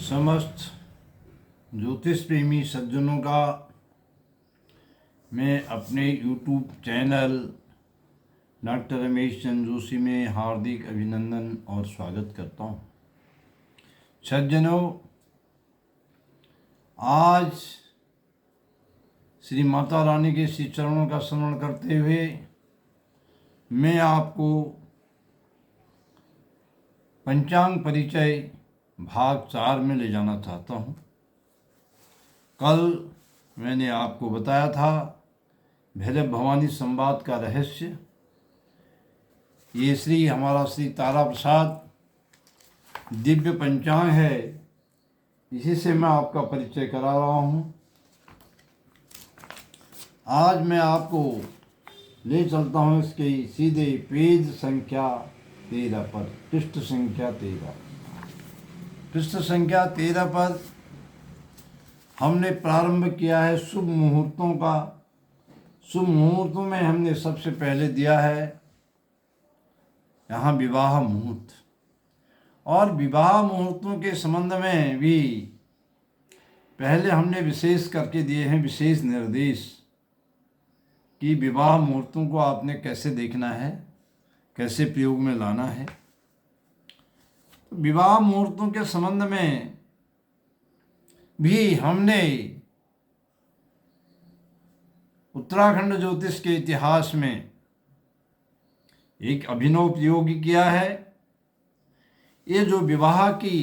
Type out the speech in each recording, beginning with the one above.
समस्त ज्योतिष प्रेमी सज्जनों का मैं अपने YouTube channel doctor Ramesh Chandra Joshi में हार्दिक अभिनंदन और स्वागत करता हूँ। सज्जनों, आज श्री माता रानी के श्री चरणों का स्मरण करते हुए मैं आपको पंचांग परिचय भाग 4 में ले जाना चाहता हूँ। कल मैंने आपको बताया था भैरव भवानी संवाद का रहस्य। ये हमारा श्री तारा प्रसाद दिव्य पंचांग है, इसी से मैं आपका परिचय करा रहा हूँ। आज मैं आपको ले चलता हूँ इसके सीधे पेज संख्या 13 पर, पृष्ठ संख्या 13। पृष्ठ संख्या 13 पर हमने प्रारंभ किया है शुभ मुहूर्तों का। शुभ मुहूर्तों में हमने सबसे पहले दिया है यहाँ विवाह मुहूर्त, और विवाह मुहूर्तों के संबंध में भी पहले हमने विशेष करके दिए हैं विशेष निर्देश कि विवाह मुहूर्तों को आपने कैसे देखना है, कैसे प्रयोग में लाना है। विवाह मुहूर्तों के संबंध में भी हमने उत्तराखंड ज्योतिष के इतिहास में एक अभिनव प्रयोग किया है। ये जो विवाह की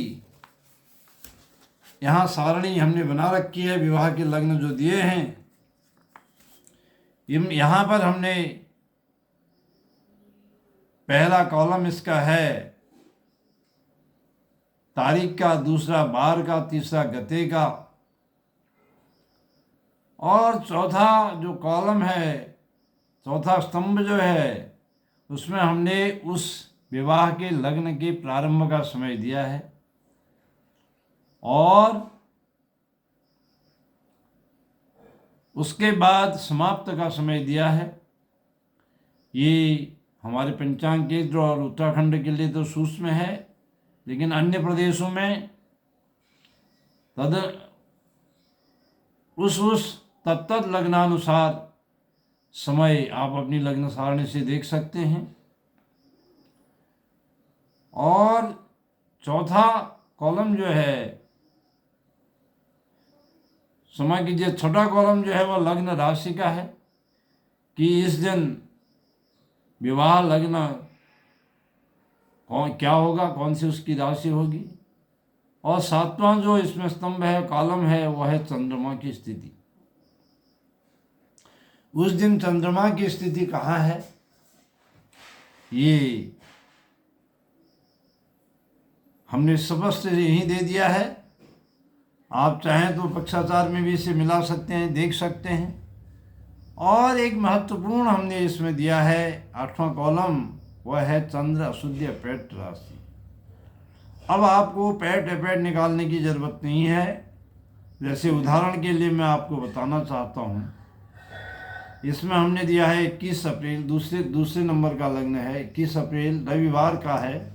यहाँ सारणी हमने बना रखी है, विवाह के लग्न जो दिए हैं, यहाँ पर हमने पहला कॉलम इसका है तारीख का, दूसरा बार का, तीसरा गते का, और चौथा जो कॉलम है, चौथा स्तंभ जो है, उसमें हमने उस विवाह के लग्न के प्रारंभ का समय दिया है और उसके बाद समाप्त का समय दिया है। ये हमारे पंचांग केंद्र और उत्तराखंड के लिए तो सूक्ष्म है, लेकिन अन्य प्रदेशों में उस तत्त लग्नानुसार समय आप अपनी लग्न सारणी से देख सकते हैं। और चौथा कॉलम जो है समय कीजिए, छोटा कॉलम जो है वो लग्न राशि का है कि इस दिन विवाह लग्न क्या होगा, कौन सी उसकी राशि होगी। और सातवां जो इसमें स्तंभ है, कॉलम है, वह है चंद्रमा की स्थिति। उस दिन चंद्रमा की स्थिति कहाँ है, ये हमने स्पष्ट यहीं दे दिया है। आप चाहें तो पक्षाचार में भी इसे मिला सकते हैं, देख सकते हैं। और एक महत्वपूर्ण हमने इसमें दिया है 8वां कॉलम, वह है चंद्र अशुद्ध पैट राशि। अब आपको पैट अपैट निकालने की ज़रूरत नहीं है। जैसे उदाहरण के लिए मैं आपको बताना चाहता हूँ, इसमें हमने दिया है 21 अप्रैल, दूसरे नंबर का लग्न है, 21 अप्रैल रविवार का है,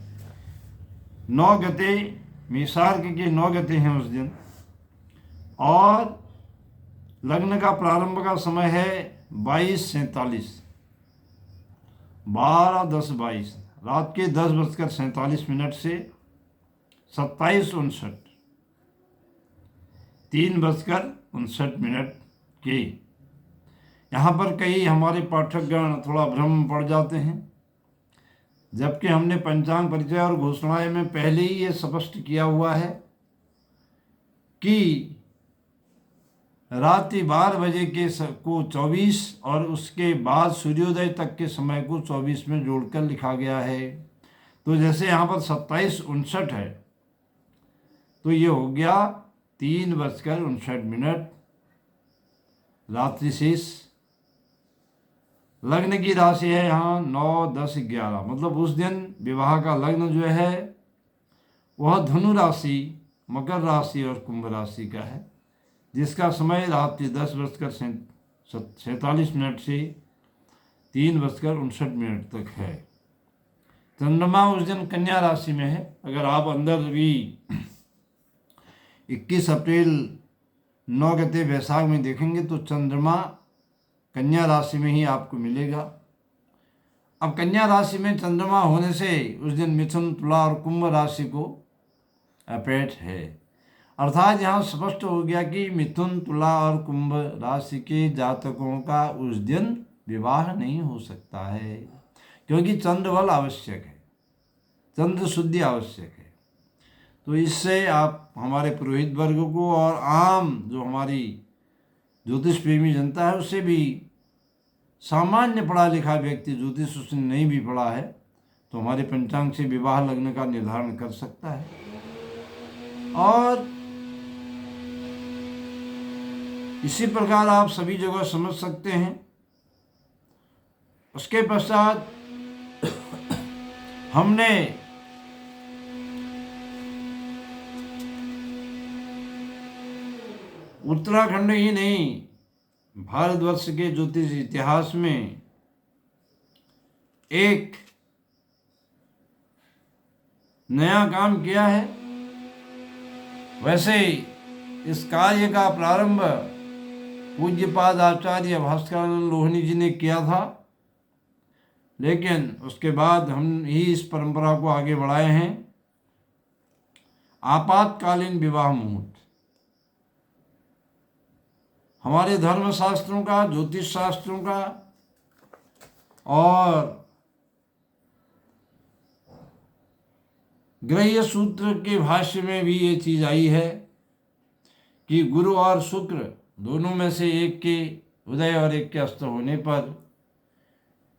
9 गते, मेषार्क के 9 गते हैं उस दिन, और लग्न का प्रारंभ का समय है 22:47, 12:10:22, रात के 10:47 से 27:59, 3:59 के। यहाँ पर कई हमारे पाठकगण थोड़ा भ्रम में पड़ जाते हैं, जबकि हमने पंचांग परिचय और घोषणाएं में पहले ही ये स्पष्ट किया हुआ है कि रात्रि 12 बजे को 24 और उसके बाद सूर्योदय तक के समय को 24 में जोड़कर लिखा गया है। तो जैसे यहाँ पर 27:59 है, तो ये हो गया 3:59 रात्रि शेष। लग्न की राशि है यहाँ 9, 10, 11, मतलब उस दिन विवाह का लग्न जो है वह धनु राशि, मकर राशि और कुंभ राशि का है, जिसका समय रात्रि 10:47 से 3:59 तक है। चंद्रमा उस दिन कन्या राशि में है। अगर आप अंदर भी 21 अप्रैल 9 गते वैशाख में देखेंगे तो चंद्रमा कन्या राशि में ही आपको मिलेगा। अब कन्या राशि में चंद्रमा होने से उस दिन मिथुन, तुला और कुंभ राशि को अपेट है। अर्थात यहाँ स्पष्ट हो गया कि मिथुन, तुला और कुंभ राशि के जातकों का उस दिन विवाह नहीं हो सकता है, क्योंकि चंद्र बल आवश्यक है, चंद्र शुद्धि आवश्यक है। तो इससे आप हमारे पुरोहित वर्ग को और आम जो हमारी ज्योतिष प्रेमी जनता है उससे भी, सामान्य पढ़ा लिखा व्यक्ति ज्योतिष उसने नहीं भी पढ़ा है तो हमारे पंचांग से विवाह लग्न का निर्धारण कर सकता है। और इसी प्रकार आप सभी जगह समझ सकते हैं। उसके पश्चात हमने उत्तराखंड ही नहीं, भारतवर्ष के ज्योतिष इतिहास में एक नया काम किया है। वैसे इस कार्य का प्रारंभ पूज्यपाद आचार्य भास्करानंद लोहनी जी ने किया था, लेकिन उसके बाद हम ही इस परंपरा को आगे बढ़ाए हैं। आपातकालीन विवाह मुहूर्त हमारे धर्म शास्त्रों का, ज्योतिष शास्त्रों का और ग्रह्य सूत्र के भाष्य में भी ये चीज आई है कि गुरु और शुक्र दोनों में से एक के उदय और एक के अस्त होने पर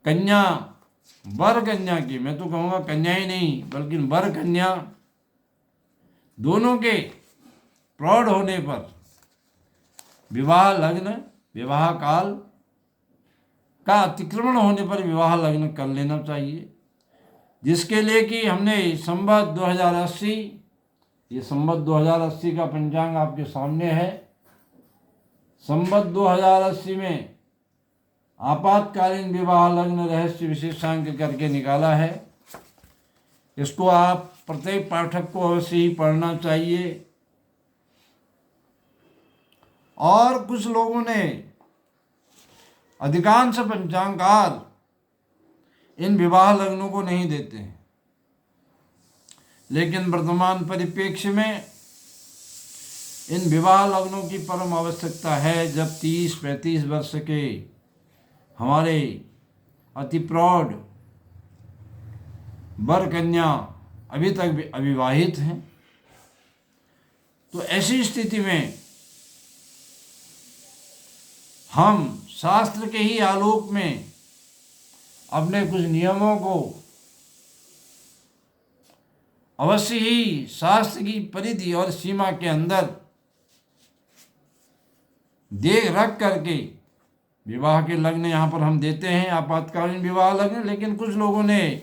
कन्या, वर कन्या की, मैं तो कहूँगा कन्या ही नहीं बल्कि वर कन्या दोनों के प्रौढ़ होने पर विवाह लग्न, विवाह काल का अतिक्रमण होने पर विवाह लग्न कर लेना चाहिए। जिसके लिए कि हमने संवत 2080, ये संवत 2080 का पंचांग आपके सामने है। संवत 2080 में आपातकालीन विवाह लग्न रहस्य विशेषांक करके निकाला है। इसको आप प्रत्येक पाठक को अवश्य ही पढ़ना चाहिए। और कुछ लोगों ने, अधिकांश पंचांगकार इन विवाह लग्नों को नहीं देते हैं, लेकिन वर्तमान परिप्रेक्ष्य में इन विवाह लग्नों की परम आवश्यकता है। जब 30-35 वर्ष के हमारे अति प्रौढ़ वर कन्या अभी तक अविवाहित हैं, तो ऐसी स्थिति में हम शास्त्र के ही आलोक में अपने कुछ नियमों को अवश्य ही शास्त्र की परिधि और सीमा के अंदर देख रख करके विवाह के लग्न यहाँ पर हम देते हैं, आपातकालीन विवाह लग्न। लेकिन कुछ लोगों ने,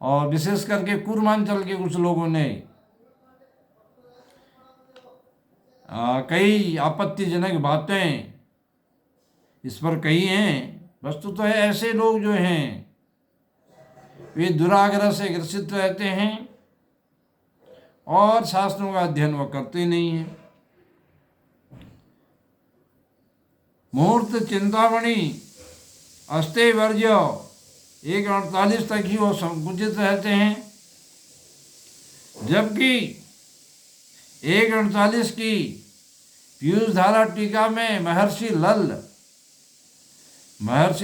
और विशेष करके पूर्वांचल के कुछ लोगों ने कई आपत्तिजनक बातें इस पर कही हैं। वस्तु तो है ऐसे लोग जो हैं वे दुराग्रह से ग्रसित रहते हैं और शास्त्रों का अध्ययन वह करते नहीं हैं। मुहूर्त चिंतामणि अस्ते वर्ज्य 1:48 तक ही वो संकुचित रहते हैं, जबकि 1:48 की पीयूष धारा टीका में महर्षि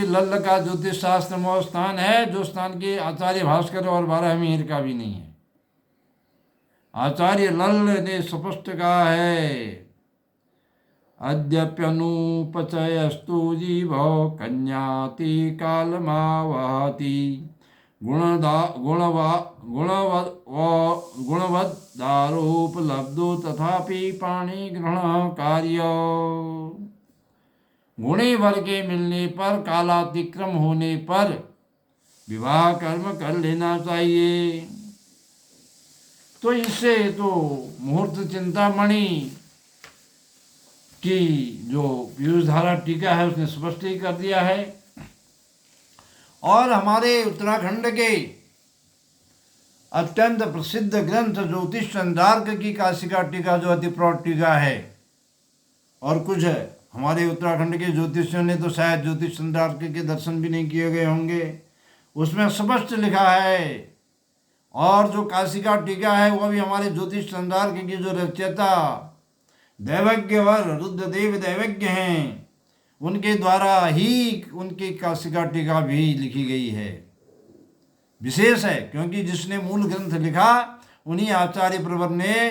लल्ल का ज्योतिष शास्त्र में स्थान है, जो स्थान के आचार्य भास्कर और 12 मिहिर का भी नहीं है। आचार्य लल्ल ने स्पष्ट कहा है, अद्यप्यनुपचयस्तु जीवो कन्याति कालमावहति गुणवद्दारोपलब्धो तथापि पाणि ग्रहण कार्य। गुणी वर के मिलने पर, कालातिक्रम होने पर विवाह कर्म कर लेना चाहिए। तो इससे तो मुहूर्त चिंतामणि की जो पीयूष धारा टीका है उसने स्पष्ट ही कर दिया है। और हमारे उत्तराखंड के अत्यंत प्रसिद्ध ग्रंथ ज्योतिष चंद्रार्क की काशिका टीका जो अति प्रौढ़ टीका है, और कुछ है हमारे उत्तराखंड के ज्योतिषियों ने तो शायद ज्योतिष चंद्रार्क के दर्शन भी नहीं किए गए होंगे, उसमें स्पष्ट लिखा है। और जो काशिका टीका है वो भी हमारे ज्योतिष चंद्रार्क की जो रचयिता दैवज्ञ वर रुद्रदेव दैवज्ञ हैं, उनके द्वारा ही उनकी काशिका टीका भी लिखी गई है। विशेष है क्योंकि जिसने मूल ग्रंथ लिखा उन्हीं आचार्य प्रवर ने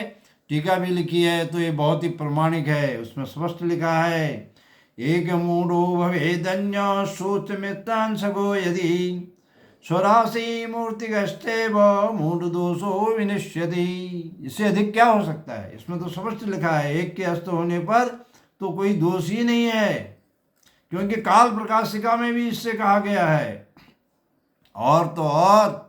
टीका भी लिखी है, तो ये बहुत ही प्रमाणिक है। उसमें स्पष्ट लिखा है, एक मूढ़ो भवेदन्य सोच मित्रांशगो यदि स्वराशि मूर्तिगस्तेव मूढ़ दोषो विनिश्यति। इससे अधिक क्या हो सकता है? इसमें तो स्पष्ट लिखा है एक के अस्त होने पर तो कोई दोष ही नहीं है, क्योंकि काल प्रकाशिका में भी इससे कहा गया है। और तो और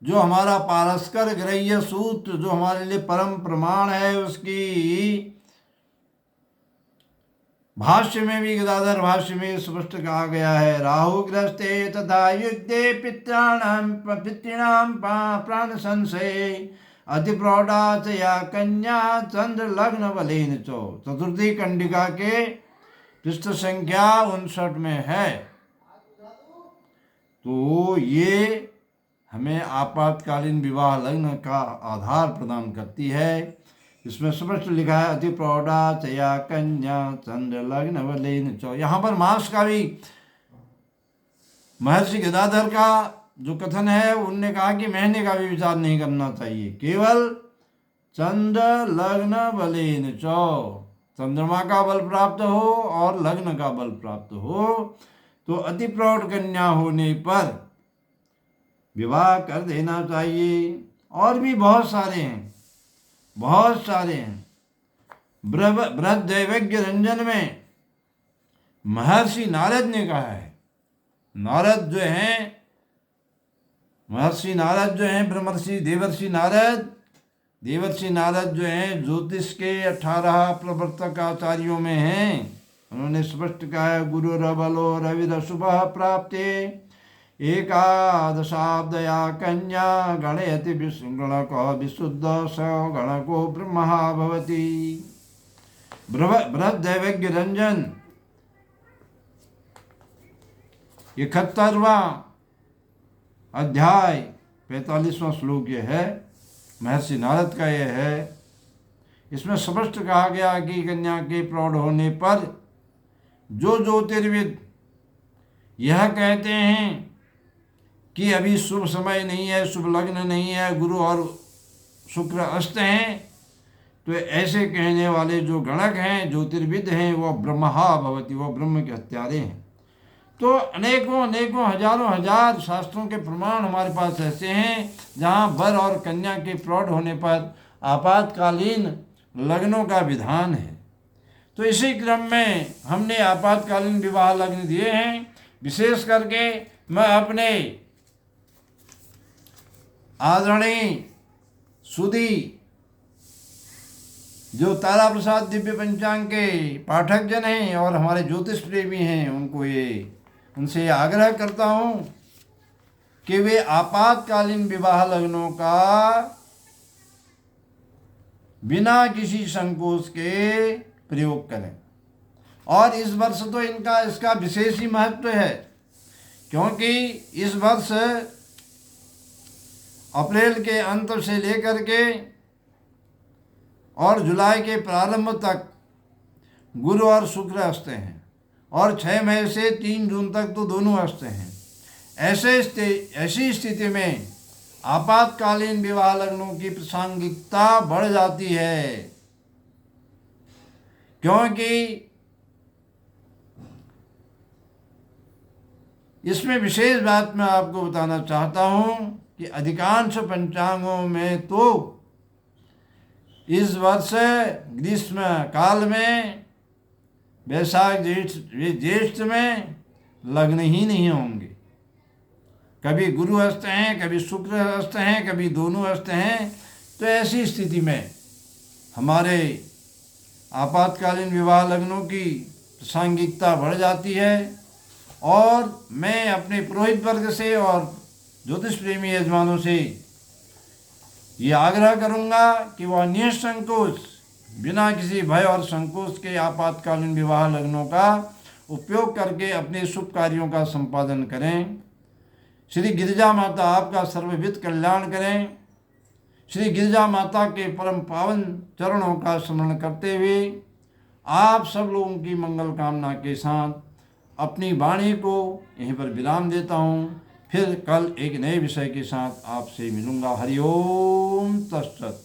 जो हमारा पारस्कर ग्रह्य सूत्र जो हमारे लिए परम प्रमाण है, उसकी भाष्य में भी, गदाधर भाष्य में स्पष्ट कहा गया है, राहुग्रस्ते तथा युद्धे पितॄणाम प्राण संशय अति प्रौढ़ा च या कन्या चंद्र लग्न बलेन चो। चतुर्थी कंडिका के पृष्ठ संख्या 59 में है। तो ये हमें आपातकालीन विवाह लग्न का आधार प्रदान करती है। इसमें स्पष्ट लिखा है, अति प्रौढ़ा चया कन्या चंद्र लग्न वलेन चौ। यहाँ पर मास का भी महर्षि गदाधर का जो कथन है, उनने कहा कि महीने का भी विचार नहीं करना चाहिए, केवल चंद्र लग्न बलेन चौ, चंद्रमा का बल प्राप्त हो और लग्न का बल प्राप्त हो, तो अति प्रौढ़ कन्या होने पर विवाह कर देना चाहिए। और भी बहुत सारे हैं, बहुत सारे हैं। बृहद्दैवज्ञ रंजन में महर्षि नारद ने कहा है, नारद जो हैं, महर्षि नारद जो हैं, ब्रह्मर्षि देवर्षि नारद, देवर्षि नारद जो हैं ज्योतिष के 18 प्रवर्तक आचार्यों में हैं। उन्होंने स्पष्ट कहा है, गुरु रबलो रविर शुभ प्राप्ते एकादशाब्दया कन्या गणयति गणको विशुद्ध स गणको ब्रह्मा भवति। बृहद्दैवज्ञ रंजन 71वां अध्याय 45वां श्लोक ये है, महर्षि नारद का ये है। इसमें स्पष्ट कहा गया कि कन्या के प्रौढ़ होने पर जो ज्योतिर्विद यह कहते हैं कि अभी शुभ समय नहीं है, शुभ लग्न नहीं है, गुरु और शुक्र अस्त हैं, तो ऐसे कहने वाले जो गणक हैं, ज्योतिर्विद हैं, वो ब्रह्मा भवति, वो ब्रह्म के हत्यारे हैं। तो अनेकों अनेकों हजारों हजार शास्त्रों के प्रमाण हमारे पास ऐसे हैं जहाँ वर और कन्या के प्रौढ़ होने पर आपातकालीन लग्नों का विधान है। तो इसी क्रम में हमने आपातकालीन विवाह लग्न दिए हैं। विशेष करके मैं अपने आदरणीय सुधी जो तारा प्रसाद दिव्य पंचांग के पाठक जन हैं और हमारे ज्योतिष प्रेमी हैं, उनसे ये आग्रह करता हूँ कि वे आपातकालीन विवाह लग्नों का बिना किसी संकोच के प्रयोग करें। और इस वर्ष तो इसका विशेष ही महत्व है, क्योंकि इस वर्ष अप्रैल के अंत से लेकर के और जुलाई के प्रारंभ तक गुरु और शुक्र अस्त हैं, और 6 मई से 3 जून तक तो दोनों अस्त हैं। ऐसी स्थिति में आपातकालीन विवाह लग्नों की प्रासंगिकता बढ़ जाती है, क्योंकि इसमें विशेष बात मैं आपको बताना चाहता हूँ कि अधिकांश पंचांगों में तो इस वर्ष ग्रीष्म काल में वैशाख ज्येष्ठ में लग्न ही नहीं होंगे। कभी गुरु अस्त हैं, कभी शुक्र अस्त हैं, कभी दोनों अस्त हैं। तो ऐसी स्थिति में हमारे आपातकालीन विवाह लग्नों की प्रासंगिकता बढ़ जाती है। और मैं अपने पुरोहित वर्ग से और ज्योतिष प्रेमी यजमानों से ये आग्रह करूँगा कि वह निसंकोच बिना किसी भय और संकोच के आपातकालीन विवाह लग्नों का उपयोग करके अपने शुभ कार्यों का संपादन करें। श्री गिरिजा माता आपका सर्वविध कल्याण करें। श्री गिरिजा माता के परम पावन चरणों का स्मरण करते हुए आप सब लोगों की मंगल कामना के साथ अपनी वाणी को यहीं पर विराम देता हूँ। फिर कल एक नए विषय के साथ आपसे मिलूँगा। हरि ओम तत्सत।